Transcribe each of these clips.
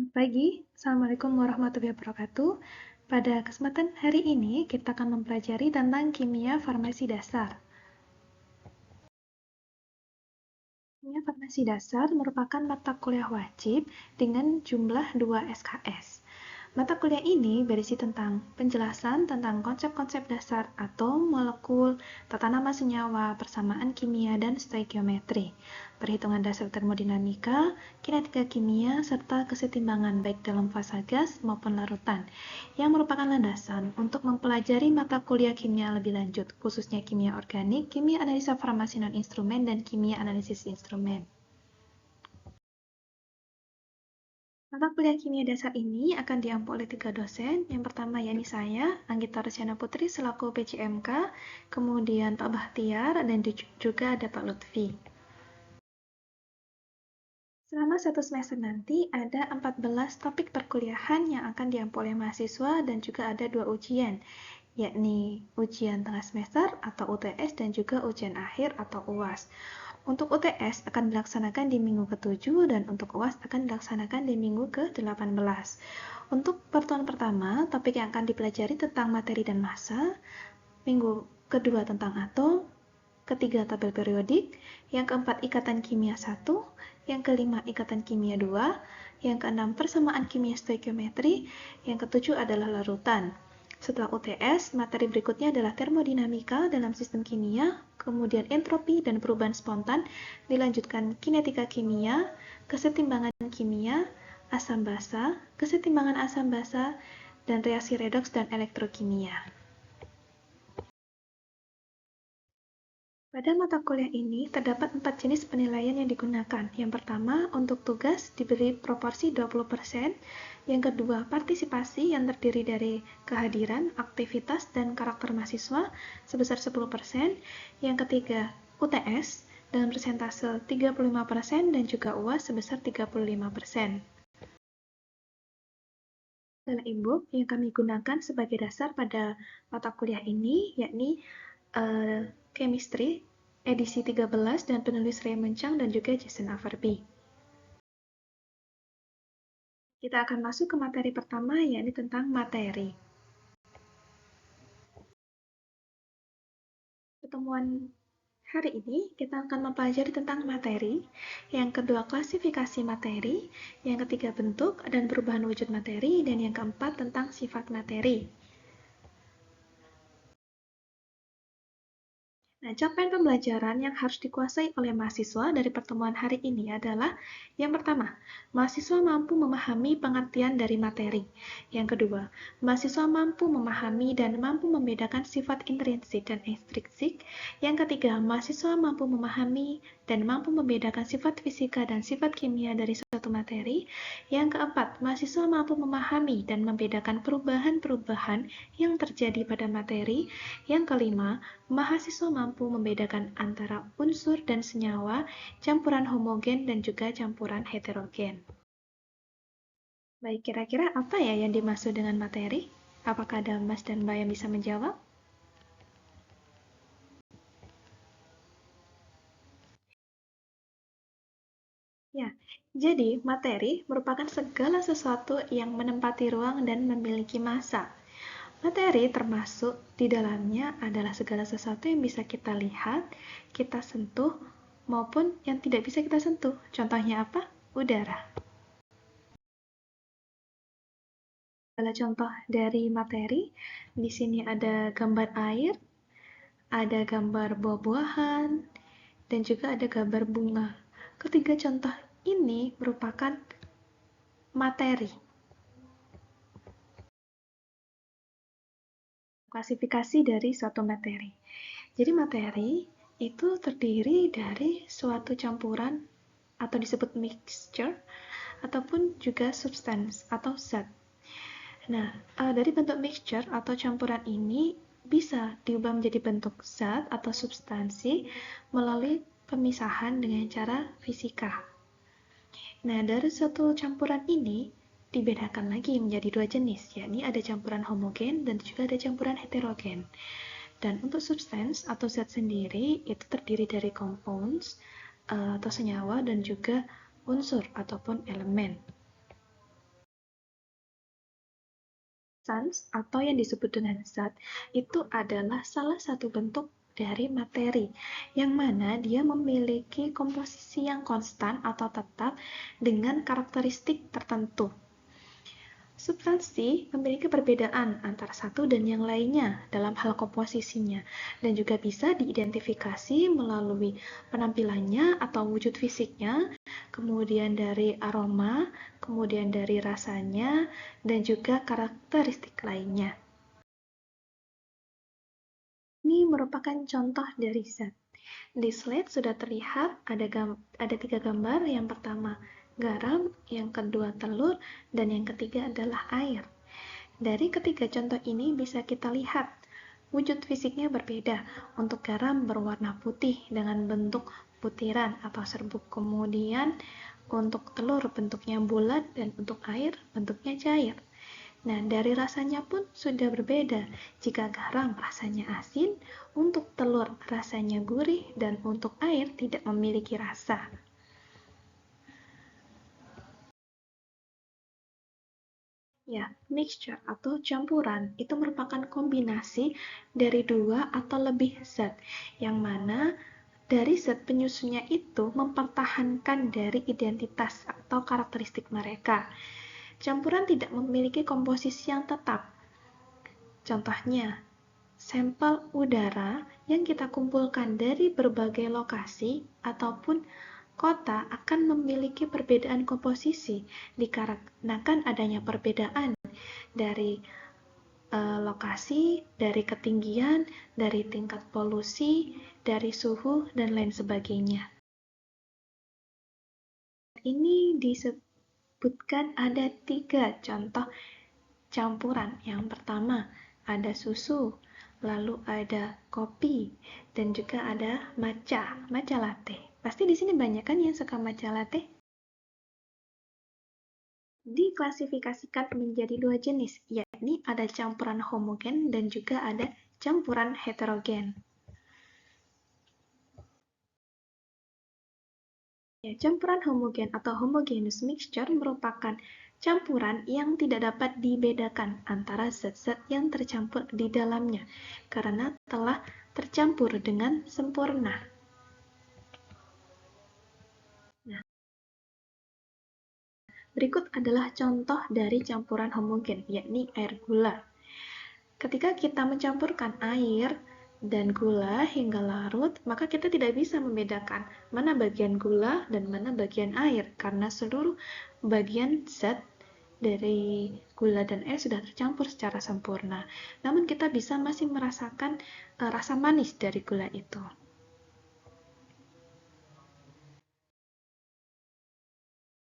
Selamat pagi, Assalamualaikum warahmatullahi wabarakatuh. Pada kesempatan hari ini, kita akan mempelajari tentang kimia farmasi dasar. Kimia farmasi dasar merupakan mata kuliah wajib dengan jumlah 2 SKS. Mata kuliah ini berisi tentang penjelasan tentang konsep-konsep dasar atom, molekul, tata nama senyawa, persamaan kimia, dan stoikiometri, perhitungan dasar termodinamika, kinetika kimia, serta kesetimbangan baik dalam fasa gas maupun larutan, yang merupakan landasan untuk mempelajari mata kuliah kimia lebih lanjut, khususnya kimia organik, kimia analisa farmasi non-instrumen, dan kimia analisis instrumen. Mata kuliah kimia dasar ini akan diampu oleh 3 dosen. Yang pertama yakni saya, Anggita Rosyana Putri selaku PJMK, kemudian Pak Bahtiar, dan juga ada Pak Lutfi. Selama 1 semester nanti ada 14 topik perkuliahan yang akan diampu oleh mahasiswa dan juga ada 2 ujian, yakni ujian tengah semester atau UTS dan juga ujian akhir atau UAS. Untuk UTS akan dilaksanakan di minggu ke-7 dan untuk UAS akan dilaksanakan di minggu ke-18. Untuk pertemuan pertama, topik yang akan dipelajari tentang materi dan massa, minggu kedua tentang atom, ketiga tabel periodik, yang keempat ikatan kimia 1, yang kelima ikatan kimia 2, yang keenam persamaan kimia stoikiometri, yang ketujuh adalah larutan. Setelah UTS, materi berikutnya adalah termodinamika dalam sistem kimia, kemudian entropi dan perubahan spontan, dilanjutkan kinetika kimia, kesetimbangan kimia, asam basa, kesetimbangan asam basa, dan reaksi redoks dan elektrokimia. Pada mata kuliah ini terdapat 4 jenis penilaian yang digunakan. Yang pertama, untuk tugas diberi proporsi 20%. Yang kedua, partisipasi yang terdiri dari kehadiran, aktivitas, dan karakter mahasiswa sebesar 10%. Yang ketiga, UTS dengan persentase 35% dan juga UAS sebesar 35%. Adalah e-book yang kami gunakan sebagai dasar pada mata kuliah ini, yakni Chemistry edisi 13 dan penulis Raymond Chang dan juga Jason Averby. Kita akan masuk ke materi pertama, yakni tentang materi. Pertemuan hari ini kita akan mempelajari tentang materi, yang kedua klasifikasi materi, yang ketiga bentuk dan perubahan wujud materi, dan yang keempat tentang sifat materi. Nah, capaian pembelajaran yang harus dikuasai oleh mahasiswa dari pertemuan hari ini adalah yang pertama, mahasiswa mampu memahami pengertian dari materi. Yang kedua, mahasiswa mampu memahami dan mampu membedakan sifat intrinsik dan ekstrinsik. Yang ketiga, mahasiswa mampu memahami dan mampu membedakan sifat fisika dan sifat kimia dari suatu materi. Yang keempat, mahasiswa mampu memahami dan membedakan perubahan-perubahan yang terjadi pada materi. Yang kelima, mahasiswa mampu membedakan antara unsur dan senyawa, campuran homogen dan juga campuran heterogen. Baik, kira-kira apa ya yang dimaksud dengan materi? Apakah ada Mas dan Mbak yang bisa menjawab? Ya, jadi materi merupakan segala sesuatu yang menempati ruang dan memiliki massa. Materi termasuk di dalamnya adalah segala sesuatu yang bisa kita lihat, kita sentuh, maupun yang tidak bisa kita sentuh. Contohnya apa? Udara. Adalah contoh dari materi. Di sini ada gambar air, ada gambar buah-buahan, dan juga ada gambar bunga. Ketiga contoh ini merupakan materi. Klasifikasi dari suatu materi. Jadi materi itu terdiri dari suatu campuran atau disebut mixture ataupun juga substance atau zat. Nah, dari bentuk mixture atau campuran ini bisa diubah menjadi bentuk zat atau substansi melalui pemisahan dengan cara fisika. Nah, dari suatu campuran ini dibedakan lagi menjadi 2 jenis, yakni ada campuran homogen dan juga ada campuran heterogen. Dan untuk substance atau zat sendiri itu terdiri dari compounds atau senyawa dan juga unsur ataupun elemen. substance atau yang disebut dengan zat itu adalah salah satu bentuk dari materi, yang mana dia memiliki komposisi yang konstan atau tetap dengan karakteristik tertentu. Substansi memiliki perbedaan antara satu dan yang lainnya dalam hal komposisinya, dan juga bisa diidentifikasi melalui penampilannya atau wujud fisiknya, kemudian dari aroma, kemudian dari rasanya, dan juga karakteristik lainnya. Ini merupakan contoh dari zat. Di slide sudah terlihat ada 3 gambar. Yang pertama garam, yang kedua telur, dan yang ketiga adalah air. Dari ketiga contoh ini bisa kita lihat wujud fisiknya berbeda. Untuk garam berwarna putih dengan bentuk butiran atau serbuk. Kemudian untuk telur bentuknya bulat dan untuk air bentuknya cair. Nah, dari rasanya pun sudah berbeda. Jika garam rasanya asin, untuk telur rasanya gurih, dan untuk air tidak memiliki rasa. Ya, mixture atau campuran itu merupakan kombinasi dari dua atau lebih zat, yang mana dari zat penyusunnya itu mempertahankan dari identitas atau karakteristik mereka. Campuran tidak memiliki komposisi yang tetap. Contohnya, sampel udara yang kita kumpulkan dari berbagai lokasi ataupun kota akan memiliki perbedaan komposisi dikarenakan adanya perbedaan dari lokasi, dari ketinggian, dari tingkat polusi, dari suhu, dan lain sebagainya. Ini disebutkan ada 3 contoh campuran. Yang pertama, ada susu, lalu ada kopi, dan juga ada matcha latte. Pasti di sini banyak kan yang suka matcha latte? Diklasifikasikan menjadi 2 jenis, yakni ada campuran homogen dan juga ada campuran heterogen. Ya, campuran homogen atau homogeneous mixture merupakan campuran yang tidak dapat dibedakan antara zat-zat yang tercampur di dalamnya, karena telah tercampur dengan sempurna. Nah, berikut adalah contoh dari campuran homogen, yakni air gula. Ketika kita mencampurkan air dan gula hingga larut, maka kita tidak bisa membedakan mana bagian gula dan mana bagian air, karena seluruh bagian zat dari gula dan air sudah tercampur secara sempurna. Namun kita bisa masih merasakan rasa manis dari gula itu.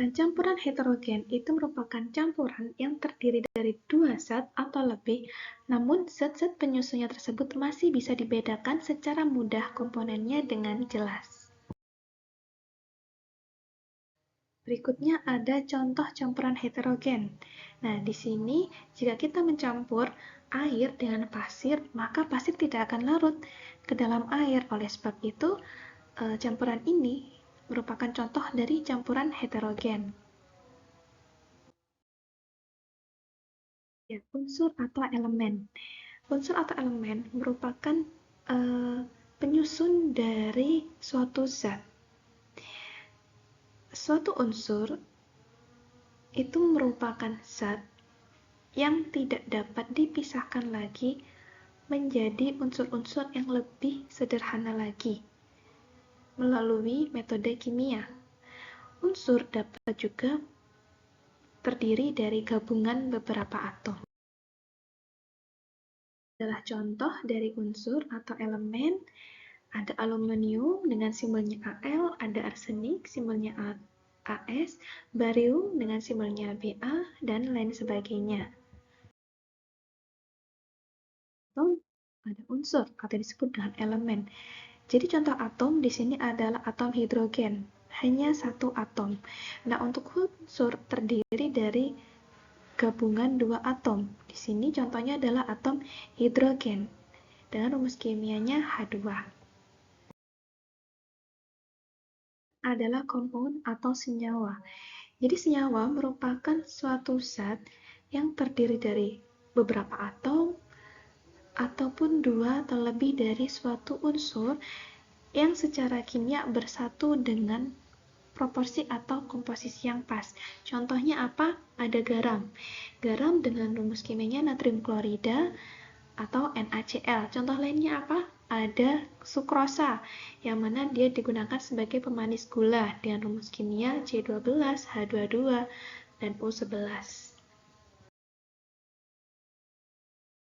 Dan campuran heterogen itu merupakan campuran yang terdiri dari 2 zat atau lebih, namun zat-zat penyusunnya tersebut masih bisa dibedakan secara mudah komponennya dengan jelas. Berikutnya ada contoh campuran heterogen. Nah, di sini jika kita mencampur air dengan pasir, maka pasir tidak akan larut ke dalam air. Oleh sebab itu, campuran ini merupakan contoh dari campuran heterogen. Ya, unsur atau elemen. Unsur atau elemen merupakan penyusun dari suatu zat. Suatu unsur itu merupakan zat yang tidak dapat dipisahkan lagi menjadi unsur-unsur yang lebih sederhana lagi melalui metode kimia. Unsur dapat juga terdiri dari gabungan beberapa atom. Adalah contoh dari unsur atau elemen. Ada aluminium dengan simbolnya Al, ada arsenik simbolnya As, barium dengan simbolnya Ba, dan lain sebagainya. Atau ada unsur atau disebut dengan elemen. Jadi contoh atom di sini adalah atom hidrogen, hanya 1 atom. Nah, untuk unsur terdiri dari gabungan 2 atom. Di sini contohnya adalah atom hidrogen dengan rumus kimianya H2. Adalah kompaun atau senyawa. Jadi senyawa merupakan suatu zat yang terdiri dari beberapa atom, ataupun dua atau lebih dari suatu unsur yang secara kimia bersatu dengan proporsi atau komposisi yang pas. Contohnya apa? Ada garam. Garam dengan rumus kimianya natrium klorida atau NaCl. Contoh lainnya apa? Ada sukrosa, yang mana dia digunakan sebagai pemanis gula dengan rumus kimia C12, H22, dan U11.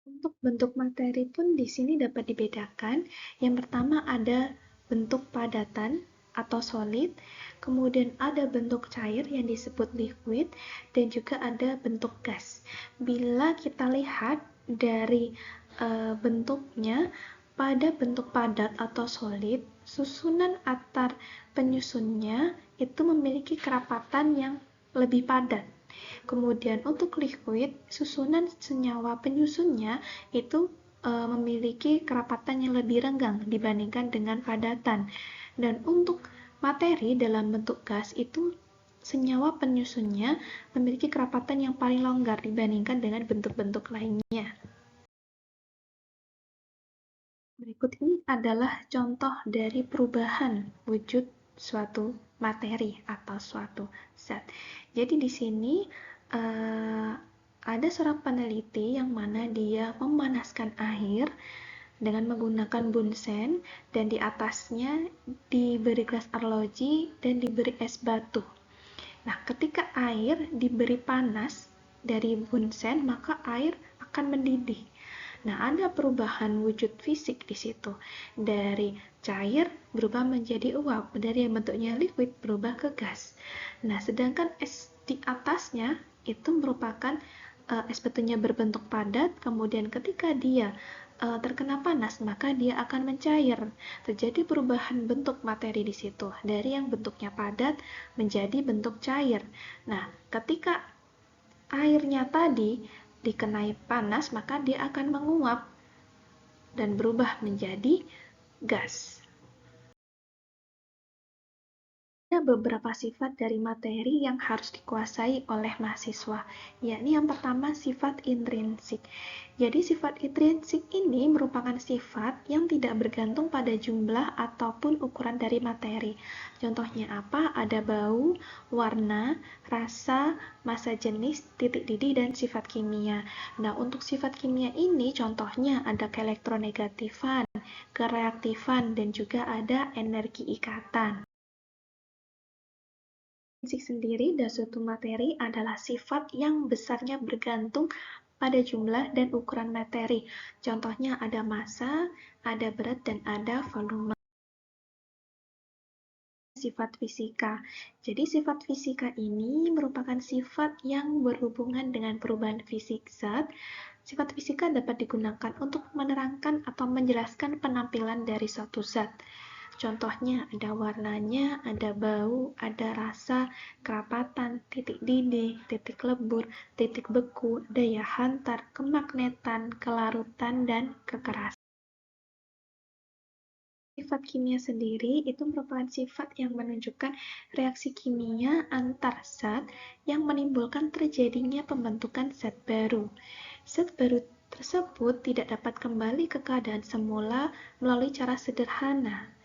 Untuk bentuk materi pun di sini dapat dibedakan. Yang pertama ada bentuk padatan atau solid, kemudian ada bentuk cair yang disebut liquid, dan juga ada bentuk gas. Bila kita lihat dari bentuknya, pada bentuk padat atau solid, susunan antar penyusunnya itu memiliki kerapatan yang lebih padat. Kemudian untuk liquid, susunan senyawa penyusunnya itu memiliki kerapatan yang lebih renggang dibandingkan dengan padatan. Dan untuk materi dalam bentuk gas itu senyawa penyusunnya memiliki kerapatan yang paling longgar dibandingkan dengan bentuk-bentuk lainnya. Berikut ini adalah contoh dari perubahan wujud suatu materi atau suatu zat. Jadi di sini ada seorang peneliti yang mana dia memanaskan air dengan menggunakan bunsen, dan di atasnya diberi gelas arloji dan diberi es batu. Nah, ketika air diberi panas dari bunsen, maka air akan mendidih. Nah, ada perubahan wujud fisik di situ. Dari cair berubah menjadi uap, dari yang bentuknya liquid berubah ke gas. Nah, sedangkan es di atasnya itu merupakan es batunya berbentuk padat, kemudian ketika dia terkena panas, maka dia akan mencair. Terjadi perubahan bentuk materi di situ, dari yang bentuknya padat menjadi bentuk cair. Nah, ketika airnya tadi dikenai panas, maka dia akan menguap dan berubah menjadi gas. Ada beberapa sifat dari materi yang harus dikuasai oleh mahasiswa, yakni yang pertama sifat intrinsik. Jadi sifat intrinsik ini merupakan sifat yang tidak bergantung pada jumlah ataupun ukuran dari materi. Contohnya apa? Ada bau, warna, rasa, massa jenis, titik didih, dan sifat kimia. Nah, untuk sifat kimia ini contohnya ada keelektronegatifan, kereaktifan, dan juga ada energi ikatan. Intrinsik sendiri dari suatu materi adalah sifat yang besarnya bergantung pada jumlah dan ukuran materi. Contohnya ada massa, ada berat, dan ada volume. Sifat fisika. Jadi sifat fisika ini merupakan sifat yang berhubungan dengan perubahan fisik zat. Sifat fisika dapat digunakan untuk menerangkan atau menjelaskan penampilan dari suatu zat. Contohnya ada warnanya, ada bau, ada rasa, kerapatan, titik didih, titik lebur, titik beku, daya hantar, kemagnetan, kelarutan, dan kekerasan. Sifat kimia sendiri itu merupakan sifat yang menunjukkan reaksi kimia antar zat yang menimbulkan terjadinya pembentukan zat baru. Zat baru tersebut tidak dapat kembali ke keadaan semula melalui cara sederhana.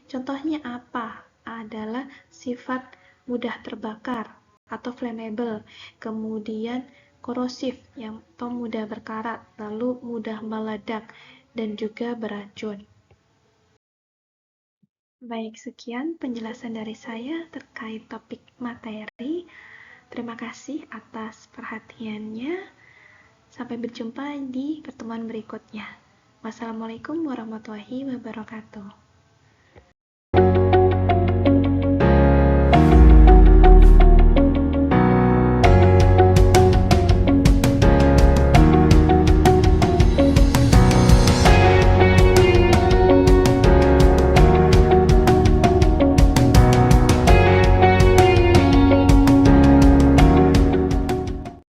Contohnya apa? Adalah sifat mudah terbakar atau flammable, kemudian korosif atau mudah berkarat, lalu mudah meledak, dan juga beracun. Baik, sekian penjelasan dari saya terkait topik materi. Terima kasih atas perhatiannya. Sampai berjumpa di pertemuan berikutnya. Wassalamualaikum warahmatullahi wabarakatuh.